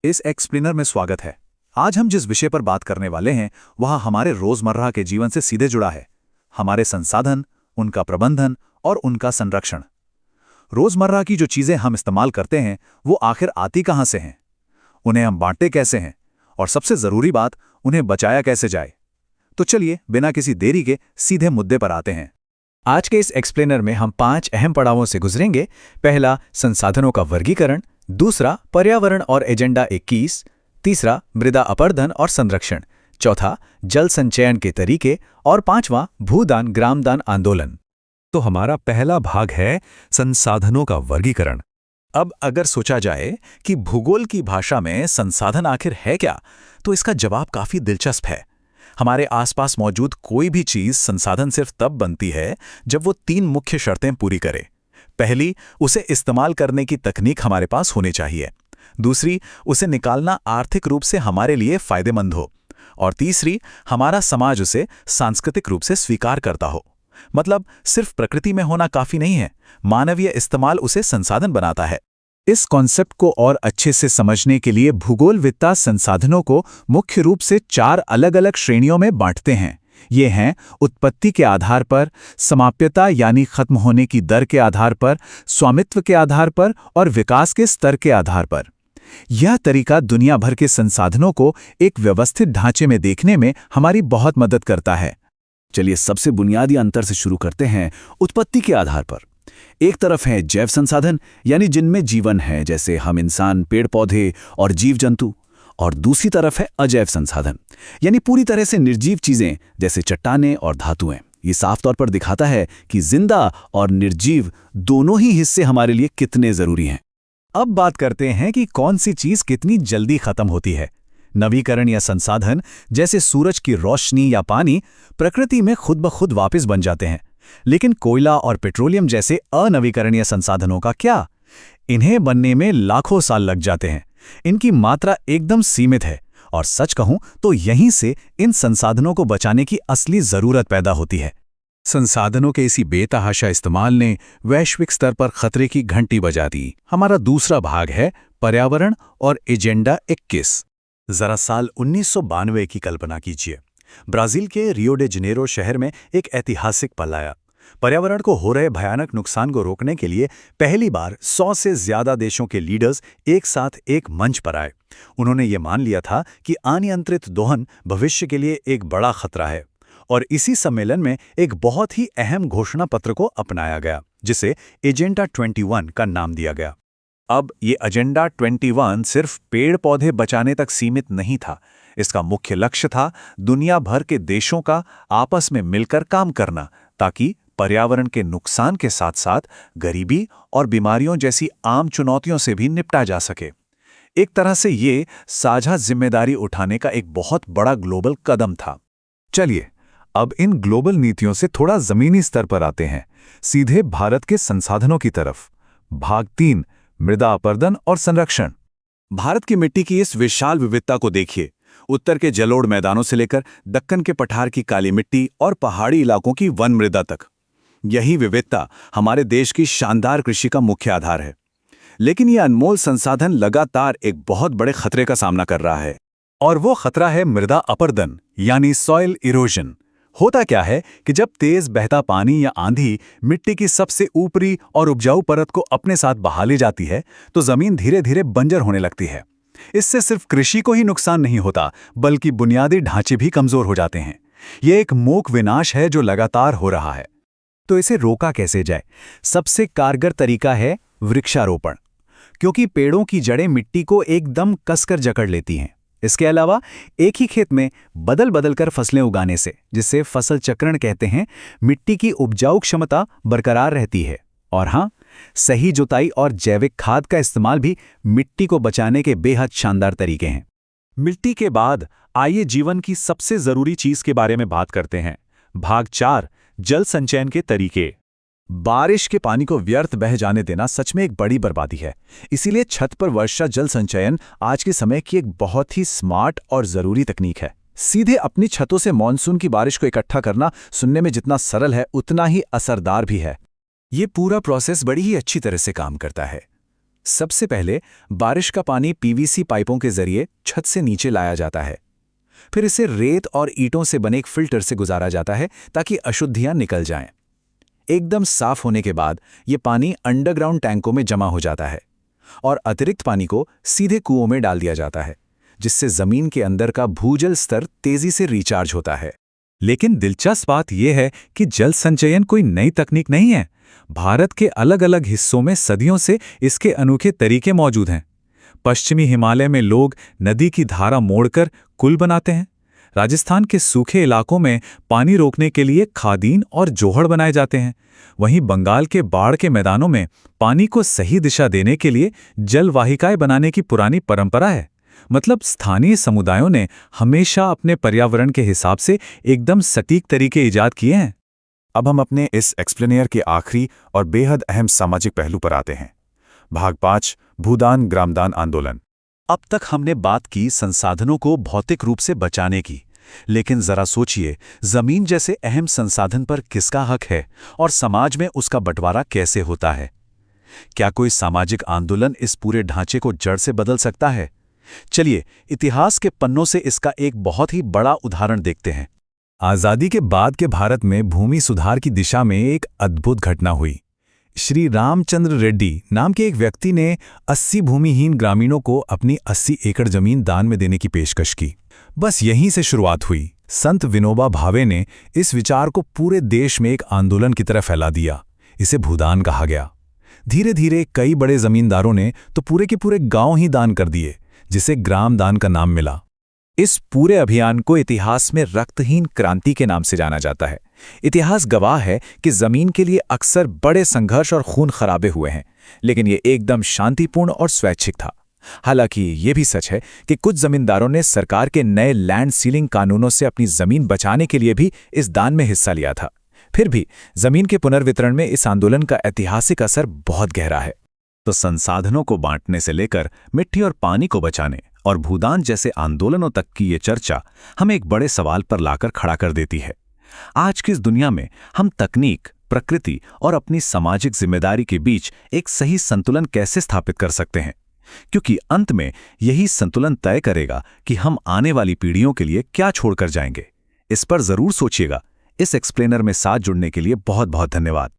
इस एक्सप्लेनर में स्वागत है। आज हम जिस विषय पर बात करने वाले हैं वह हमारे रोजमर्रा के जीवन से सीधे जुड़ा है। हमारे संसाधन, उनका प्रबंधन और उनका संरक्षण। रोजमर्रा की जो चीजें हम इस्तेमाल करते हैं वो आखिर आती कहां से हैं, उन्हें हम बांटते कैसे हैं और सबसे जरूरी बात, उन्हें बचाया कैसे जाए। तो चलिए बिना किसी देरी के सीधे मुद्दे पर आते हैं। आज के इस एक्सप्लेनर में हम 5 अहम पड़ावों से गुजरेंगे। पहला, संसाधनों का वर्गीकरण। दूसरा, पर्यावरण और एजेंडा 21। तीसरा, मृदा अपरदन और संरक्षण। चौथा, जल संचयन के तरीके। और पांचवा, भूदान ग्रामदान आंदोलन। तो हमारा पहला भाग है संसाधनों का वर्गीकरण। अब अगर सोचा जाए कि भूगोल की भाषा में संसाधन आखिर है क्या, तो इसका जवाब काफी दिलचस्प है। हमारे आसपास मौजूद कोई भी चीज संसाधन सिर्फ तब बनती है जब वो 3 मुख्य शर्तें पूरी करे। पहली, उसे इस्तेमाल करने की तकनीक हमारे पास होनी चाहिए। दूसरी, उसे निकालना आर्थिक रूप से हमारे लिए फायदेमंद हो। और तीसरी, हमारा समाज उसे सांस्कृतिक रूप से स्वीकार करता हो। मतलब सिर्फ प्रकृति में होना काफी नहीं है, मानवीय इस्तेमाल उसे संसाधन बनाता है। इस कॉन्सेप्ट को और अच्छे से समझने के लिए भूगोलविद्ता संसाधनों को मुख्य रूप से 4 अलग-अलग श्रेणियों में बांटते हैं। ये हैं उत्पत्ति के आधार पर, समाप्यता यानी खत्म होने की दर के आधार पर, स्वामित्व के आधार पर और विकास के स्तर के आधार पर। यह तरीका दुनिया भर के संसाधनों को एक व्यवस्थित ढांचे में देखने में हमारी बहुत मदद करता है। चलिए सबसे बुनियादी अंतर से शुरू करते हैं। उत्पत्ति के आधार पर एक तरफ है जैव संसाधन, यानी जिनमें जीवन है, जैसे हम इंसान, पेड़ पौधे और जीव जंतु। और दूसरी तरफ है अजैव संसाधन, यानी पूरी तरह से निर्जीव चीजें, जैसे चट्टानें और धातुएं। ये साफ तौर पर दिखाता है कि जिंदा और निर्जीव दोनों ही हिस्से हमारे लिए कितने जरूरी हैं। अब बात करते हैं कि कौन सी चीज कितनी जल्दी खत्म होती है। नवीकरण या संसाधन जैसे सूरज की रोशनी या पानी प्रकृति में खुद ब खुद वापस बन जाते हैं। लेकिन कोयला और पेट्रोलियम जैसे अनवीकरणीय संसाधनों का क्या? इन्हें बनने में लाखों साल लग जाते हैं। इनकी मात्रा एकदम सीमित है और सच कहूं तो यहीं से इन संसाधनों को बचाने की असली जरूरत पैदा होती है। संसाधनों के इसी बेतहाशा इस्तेमाल ने वैश्विक स्तर पर खतरे की घंटी बजा दी। हमारा दूसरा भाग है पर्यावरण और एजेंडा 21। जरा साल 1992 की कल्पना कीजिए। ब्राजील के रियो डे जनेरो शहर में एक ऐतिहासिक पल आया। पर्यावरण को हो रहे भयानक नुकसान को रोकने के लिए पहली बार 100 से ज्यादा देशों के लीडर्स एक साथ एक मंच पर आए। उन्होंने ये मान लिया था कि अनियंत्रित दोहन भविष्य के लिए एक बड़ा खतरा है। और इसी सम्मेलन में एक बहुत ही अहम घोषणा पत्र को अपनाया गया, जिसे एजेंडा 21 का नाम दिया गया। अब ये एजेंडा 21 सिर्फ पेड़ पौधे बचाने तक सीमित नहीं था। इसका मुख्य लक्ष्य था दुनिया भर के देशों का आपस में मिलकर काम करना, ताकि पर्यावरण के नुकसान के साथ साथ गरीबी और बीमारियों जैसी आम चुनौतियों से भी निपटा जा सके। एक तरह से ये साझा जिम्मेदारी उठाने का एक बहुत बड़ा ग्लोबल कदम था। चलिए अब इन ग्लोबल नीतियों से थोड़ा जमीनी स्तर पर आते हैं, सीधे भारत के संसाधनों की तरफ। भाग 3, मृदा अपरदन और संरक्षण। भारत की मिट्टी की इस विशाल विविधता को देखिए। उत्तर के जलोढ़ मैदानों से लेकर दक्कन के पठार की काली मिट्टी और पहाड़ी इलाकों की वन मृदा तक। यही विविधता हमारे देश की शानदार कृषि का मुख्य आधार है। लेकिन यह अनमोल संसाधन लगातार एक बहुत बड़े खतरे का सामना कर रहा है। और वो खतरा है मृदा अपरदन, यानी सॉइल इरोजन। होता क्या है कि जब तेज बहता पानी या आंधी मिट्टी की सबसे ऊपरी और उपजाऊ परत को अपने साथ बहा ले जाती है, तो जमीन धीरे धीरे बंजर होने लगती है। इससे सिर्फ कृषि को ही नुकसान नहीं होता, बल्कि बुनियादी ढांचे भी कमजोर हो जाते हैं। यह एक मूक विनाश है जो लगातार हो रहा है। तो इसे रोका कैसे जाए? सबसे कारगर तरीका है वृक्षारोपण, क्योंकि पेड़ों की जड़ें मिट्टी को एकदम कसकर जकड़ लेती हैं। इसके अलावा एक ही खेत में बदल बदल कर फसलें उगाने से, जिसे फसल चक्रण कहते हैं, मिट्टी की उपजाऊ क्षमता बरकरार रहती है। और हाँ, सही जुताई और जैविक खाद का इस्तेमाल भी मिट्टी को बचाने के बेहद शानदार तरीके हैं। मिट्टी के बाद आइए जीवन की सबसे जरूरी चीज के बारे में बात करते हैं। भाग 4, जल संचयन के तरीके। बारिश के पानी को व्यर्थ बह जाने देना सच में एक बड़ी बर्बादी है। इसीलिए छत पर वर्षा जल संचयन आज के समय की एक बहुत ही स्मार्ट और जरूरी तकनीक है। सीधे अपनी छतों से मॉनसून की बारिश को इकट्ठा करना सुनने में जितना सरल है, उतना ही असरदार भी है। ये पूरा प्रोसेस बड़ी ही अच्छी तरह से काम करता है। सबसे पहले बारिश का पानी पीवीसी पाइपों के जरिए छत से नीचे लाया जाता है। फिर इसे रेत और ईंटों से बने एक फिल्टर से गुजारा जाता है ताकि अशुद्धियां निकल जाएं। एकदम साफ होने के बाद ये पानी अंडरग्राउंड टैंकों में जमा हो जाता है और अतिरिक्त पानी को सीधे कुओं में डाल दिया जाता है, जिससे जमीन के अंदर का भूजल स्तर तेजी से रिचार्ज होता है। लेकिन दिलचस्प बात यह है कि जल संचयन कोई नई तकनीक नहीं है। भारत के अलग अलग हिस्सों में सदियों से इसके अनोखे तरीके मौजूद हैं। पश्चिमी हिमालय में लोग नदी की धारा मोड़कर कुल बनाते हैं। राजस्थान के सूखे इलाकों में पानी रोकने के लिए खादीन और जोहड़ बनाए जाते हैं। वहीं बंगाल के बाढ़ के मैदानों में पानी को सही दिशा देने के लिए जलवाहिकाएं बनाने की पुरानी परंपरा है। मतलब स्थानीय समुदायों ने हमेशा अपने पर्यावरण के हिसाब से एकदम सटीक तरीके इजाद किए हैं। अब हम अपने इस एक्सप्लेनियर के आखिरी और बेहद अहम सामाजिक पहलू पर आते हैं। भाग 5, भूदान ग्रामदान आंदोलन। अब तक हमने बात की संसाधनों को भौतिक रूप से बचाने की, लेकिन जरा सोचिए, जमीन जैसे अहम संसाधन पर किसका हक है और समाज में उसका बंटवारा कैसे होता है? क्या कोई सामाजिक आंदोलन इस पूरे ढांचे को जड़ से बदल सकता है? चलिए इतिहास के पन्नों से इसका एक बहुत ही बड़ा उदाहरण देखते हैं। आज़ादी के बाद के भारत में भूमि सुधार की दिशा में एक अद्भुत घटना हुई। श्री रामचंद्र रेड्डी नाम के एक व्यक्ति ने 80 भूमिहीन ग्रामीणों को अपनी 80 एकड़ जमीन दान में देने की पेशकश की। बस यहीं से शुरुआत हुई। संत विनोबा भावे ने इस विचार को पूरे देश में एक आंदोलन की तरह फैला दिया। इसे भूदान कहा गया। धीरे धीरे कई बड़े जमींदारों ने तो पूरे के पूरे गांव ही दान कर दिए, जिसे ग्राम दान का नाम मिला। इस पूरे अभियान को इतिहास में रक्तहीन क्रांति के नाम से जाना जाता है। इतिहास गवाह है कि जमीन के लिए अक्सर बड़े संघर्ष और खून खराबे हुए हैं, लेकिन ये एकदम शांतिपूर्ण और स्वैच्छिक था। हालांकि ये भी सच है कि कुछ जमींदारों ने सरकार के नए लैंड सीलिंग कानूनों से अपनी जमीन बचाने के लिए भी इस दान में हिस्सा लिया था। फिर भी जमीन के पुनर्वितरण में इस आंदोलन का ऐतिहासिक असर बहुत गहरा है। तो संसाधनों को बांटने से लेकर मिट्टी और पानी को बचाने और भूदान जैसे आंदोलनों तक की ये चर्चा हमें एक बड़े सवाल पर लाकर खड़ा कर देती है। आज की इस दुनिया में हम तकनीक, प्रकृति और अपनी सामाजिक जिम्मेदारी के बीच एक सही संतुलन कैसे स्थापित कर सकते हैं? क्योंकि अंत में यही संतुलन तय करेगा कि हम आने वाली पीढ़ियों के लिए क्या छोड़कर जाएंगे। इस पर जरूर सोचिएगा। इस एक्सप्लेनर में साथ जुड़ने के लिए बहुत बहुत धन्यवाद।